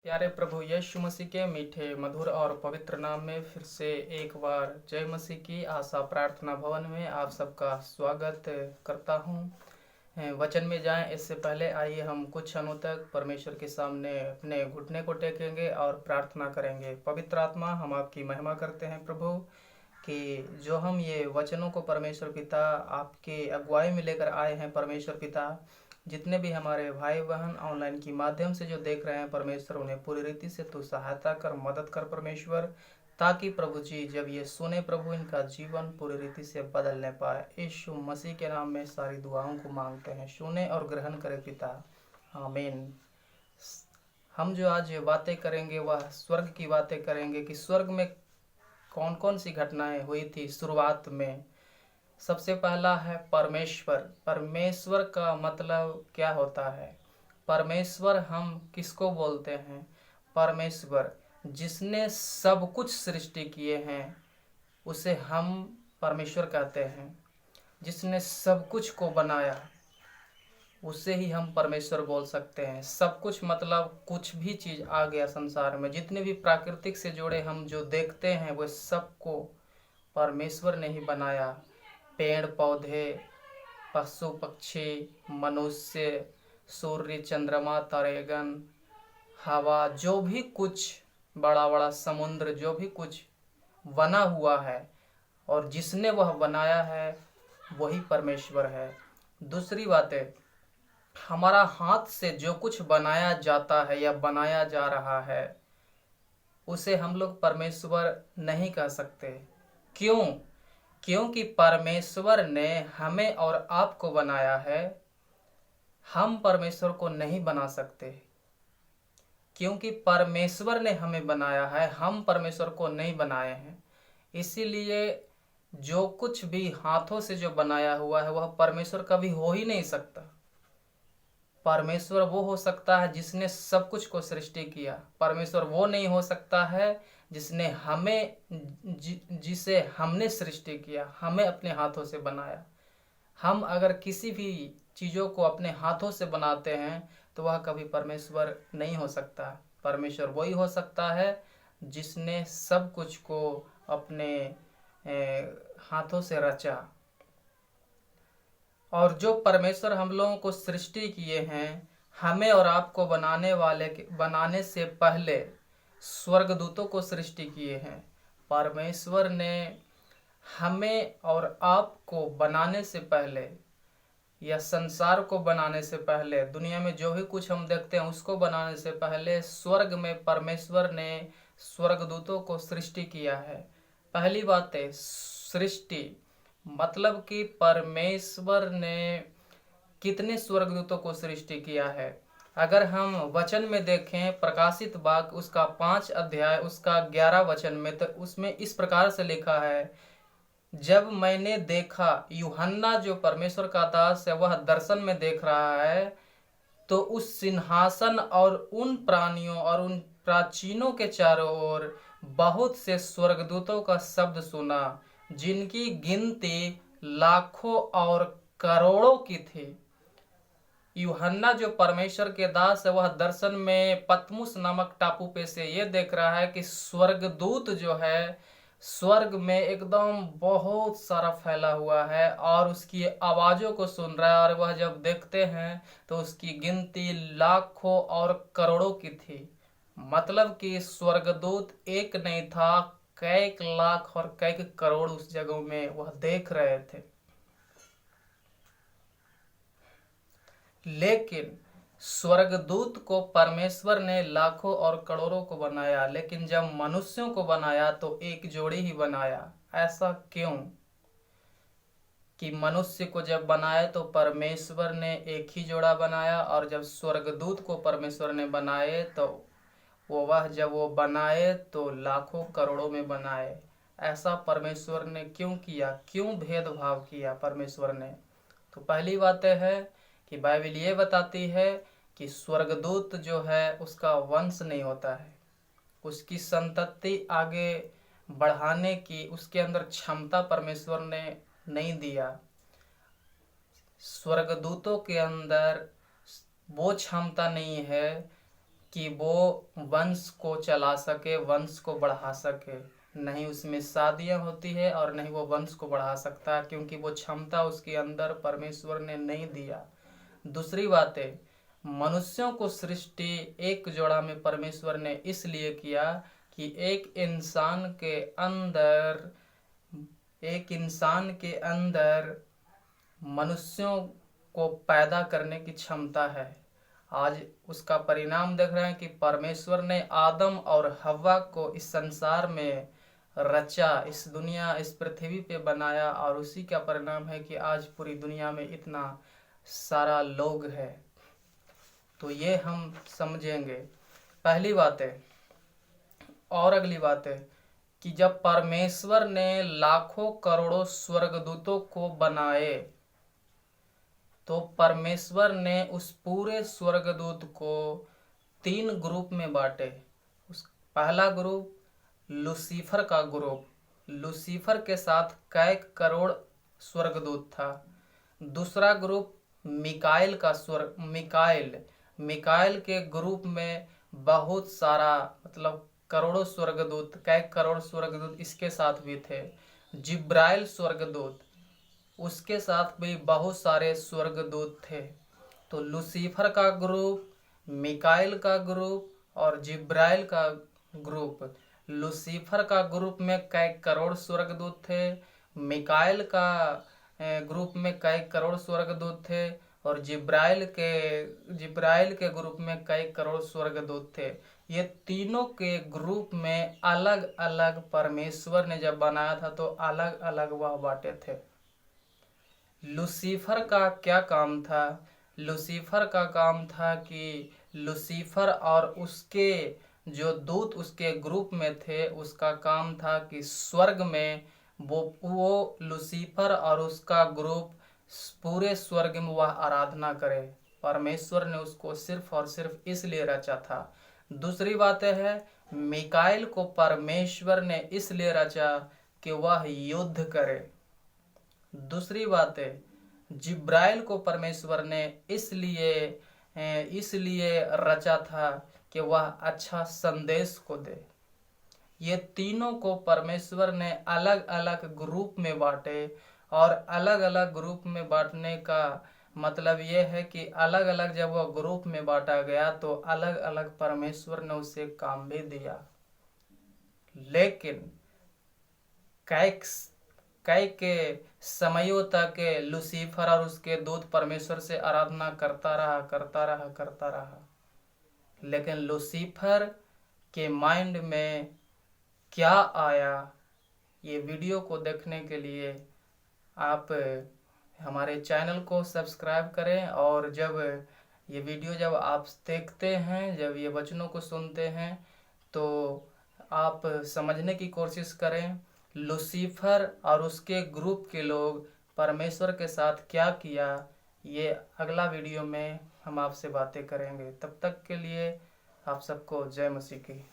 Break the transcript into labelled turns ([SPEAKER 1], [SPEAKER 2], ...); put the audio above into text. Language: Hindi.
[SPEAKER 1] प्यारे प्रभु यीशु मसीह के मीठे मधुर और पवित्र नाम में फिर से एक बार जय मसीह की आशा प्रार्थना भवन में आप सबका स्वागत करता हूं। वचन में जाएं इससे पहले आइए हम कुछ क्षणों तक परमेश्वर के सामने अपने घुटने को टेकेंगे और प्रार्थना करेंगे। पवित्र आत्मा, हम आपकी महिमा करते हैं प्रभु कि जो हम ये वचनों को परमेश्वर पिता आपके अगुवाई में लेकर आए हैं। परमेश्वर पिता, जितने भी हमारे भाई बहन ऑनलाइन के माध्यम से जो देख रहे हैं परमेश्वर, उन्हें पूरी रीति से तू सहायता कर, मदद कर परमेश्वर, ताकि प्रभु जी जब ये सुने प्रभु, इनका जीवन पूरी रीति से बदलने पाए। यीशु मसीह के नाम में सारी दुआओं को मांगते हैं, सुने और ग्रहण करे पिता, आमीन। हम जो आज बातें करेंगे वह स्वर्ग की बातें करेंगे कि स्वर्ग में कौन कौन सी घटनाएं हुई थी। शुरुआत में सबसे पहला है परमेश्वर। परमेश्वर का मतलब क्या होता है? परमेश्वर हम किसको बोलते हैं? परमेश्वर जिसने सब कुछ सृष्टि किए हैं उसे हम परमेश्वर कहते हैं। जिसने सब कुछ को बनाया उसे ही हम परमेश्वर बोल सकते हैं। सब कुछ मतलब कुछ भी चीज़ आ गया संसार में, जितने भी प्राकृतिक से जुड़े हम जो देखते हैं वह सबको परमेश्वर ने ही बनाया। पेड़ पौधे, पशु पक्षी, मनुष्य, सूर्य, चंद्रमा, तारेगन, हवा, जो भी कुछ बड़ा बड़ा समुद्र, जो भी कुछ बना हुआ है और जिसने वह बनाया है वही परमेश्वर है। दूसरी बात है, हमारा हाथ से जो कुछ बनाया जाता है या बनाया जा रहा है उसे हम लोग परमेश्वर नहीं कह सकते। क्यों? क्योंकि परमेश्वर ने हमें और आपको बनाया है। हम परमेश्वर को नहीं बना सकते क्योंकि परमेश्वर ने हमें बनाया है, हम परमेश्वर को नहीं बनाए हैं। इसीलिए जो कुछ भी हाथों से जो बनाया हुआ है वह परमेश्वर कभी हो ही नहीं सकता। परमेश्वर वो हो सकता है जिसने सब कुछ को सृष्टि किया। परमेश्वर वो नहीं हो सकता है जिसने हमें जिसे हमने सृष्टि किया, हमें अपने हाथों से बनाया। हम अगर किसी भी चीज़ों को अपने हाथों से बनाते हैं तो वह कभी परमेश्वर नहीं हो सकता। परमेश्वर वही हो सकता है जिसने सब कुछ को अपने हाथों से रचा। और जो परमेश्वर हम लोगों को सृष्टि किए हैं, हमें और आपको बनाने से पहले स्वर्गदूतों को सृष्टि किए हैं। परमेश्वर ने हमें और आपको बनाने से पहले या संसार को बनाने से पहले, दुनिया में जो भी कुछ हम देखते हैं उसको बनाने से पहले स्वर्ग में परमेश्वर ने स्वर्गदूतों को सृष्टि किया है। पहली बात है सृष्टि, मतलब कि परमेश्वर ने कितने स्वर्गदूतों को सृष्टि किया है। अगर हम वचन में देखें प्रकाशित वाक्य उसका 5 अध्याय उसका 11 वचन में, तो उसमें इस प्रकार से लिखा है, जब मैंने देखा, यूहन्ना जो परमेश्वर का दास है वह दर्शन में देख रहा है, तो उस सिंहासन और उन प्राणियों और उन प्राचीनों के चारों ओर बहुत से स्वर्गदूतों का शब्द सुना, जिनकी गिनती लाखों और करोड़ों की थी। यूहन्ना जो परमेश्वर के दास है वह दर्शन में पतमुस नामक टापू पे से ये देख रहा है कि स्वर्गदूत जो है स्वर्ग में एकदम बहुत सारा फैला हुआ है और उसकी आवाज़ों को सुन रहा है। और वह जब देखते हैं तो उसकी गिनती लाखों और करोड़ों की थी। मतलब कि स्वर्गदूत एक नहीं था, कई लाख और कई करोड़ उस जगह में वह देख रहे थे। लेकिन स्वर्गदूत को परमेश्वर ने लाखों और करोड़ों को बनाया, लेकिन जब मनुष्यों को बनाया तो एक जोड़ी ही बनाया। ऐसा क्यों? कि मनुष्य को जब बनाए तो परमेश्वर ने एक ही जोड़ा बनाया, और जब स्वर्गदूत को परमेश्वर ने बनाए तो जब वो बनाए तो लाखों करोड़ों में बनाए। ऐसा परमेश्वर ने क्यों किया? क्यों भेदभाव किया परमेश्वर ने? तो पहली बात है कि बाइबल ये बताती है कि स्वर्गदूत जो है उसका वंश नहीं होता है, उसकी संतति आगे बढ़ाने की उसके अंदर क्षमता परमेश्वर ने नहीं दिया। स्वर्गदूतों के अंदर वो क्षमता नहीं है कि वो वंश को चला सके, वंश को बढ़ा सके। नहीं उसमें शादियां होती है और नहीं वो वंश को बढ़ा सकता है, क्योंकि वो क्षमता उसके अंदर परमेश्वर ने नहीं दिया। दूसरी बात है, मनुष्यों को सृष्टि एक जोड़ा में परमेश्वर ने इसलिए किया कि एक इंसान के अंदर मनुष्यों को पैदा करने की क्षमता है। आज उसका परिणाम देख रहे हैं कि परमेश्वर ने आदम और हव्वा को इस संसार में रचा, इस दुनिया, इस पृथ्वी पे बनाया, और उसी का परिणाम है कि आज पूरी दुनिया में इतना सारा लोग है। तो ये हम समझेंगे, पहली बात है। और अगली बात है कि जब परमेश्वर ने लाखों करोड़ों स्वर्गदूतों को बनाए, तो परमेश्वर ने उस पूरे स्वर्गदूत को 3 ग्रुप में बांटे। पहला ग्रुप लूसीफर का ग्रुप, लूसीफर के साथ कई करोड़ स्वर्गदूत था। दूसरा ग्रुप मिकाएल का मिकाएल के ग्रुप में बहुत सारा, मतलब करोड़ों स्वर्गदूत, कई करोड़ स्वर्गदूत इसके साथ भी थे। जिब्राइल स्वर्गदूत, उसके साथ भी बहुत सारे स्वर्गदूत थे। तो लूसीफर का ग्रुप, मिकाएल का ग्रुप और जिब्राइल का ग्रुप। लूसीफर का ग्रुप में कई करोड़ स्वर्गदूत थे, मिकाएल का ग्रुप में कई करोड़ स्वर्गदूत थे, और जिब्राइल के ग्रुप में कई करोड़ स्वर्गदूत थे। ये तीनों के ग्रुप में अलग अलग परमेश्वर ने जब बनाया था तो अलग अलग वह बांटे थे। लूसीफर का क्या काम था? लूसीफर का काम था कि लूसीफर और उसके जो दूत उसके ग्रुप में थे, उसका काम था कि स्वर्ग में वो लूसीफर और उसका ग्रुप पूरे स्वर्ग में वह आराधना करे। परमेश्वर ने उसको सिर्फ और सिर्फ इसलिए रचा था। दूसरी बात है, मिकाएल को परमेश्वर ने इसलिए रचा कि वह युद्ध करे। दूसरी बात है, जिब्राइल को परमेश्वर ने इसलिए रचा था कि वह अच्छा संदेश को दे। ये तीनों को परमेश्वर ने अलग अलग ग्रुप में बांटे, और अलग अलग ग्रुप में बांटने का मतलब ये है कि अलग अलग जब वह ग्रुप में बांटा गया तो अलग अलग परमेश्वर ने उसे काम भी दिया। लेकिन कई के समयों तक लूसीफर और उसके दूत परमेश्वर से आराधना करता रहा। लेकिन लूसीफर के माइंड में क्या आया, ये वीडियो को देखने के लिए आप हमारे चैनल को सब्सक्राइब करें। और जब ये वीडियो जब आप देखते हैं, जब ये वचनों को सुनते हैं, तो आप समझने की कोशिश करें लूसीफर और उसके ग्रुप के लोग परमेश्वर के साथ क्या किया। ये अगला वीडियो में हम आपसे बातें करेंगे। तब तक के लिए आप सबको जय मसीह की।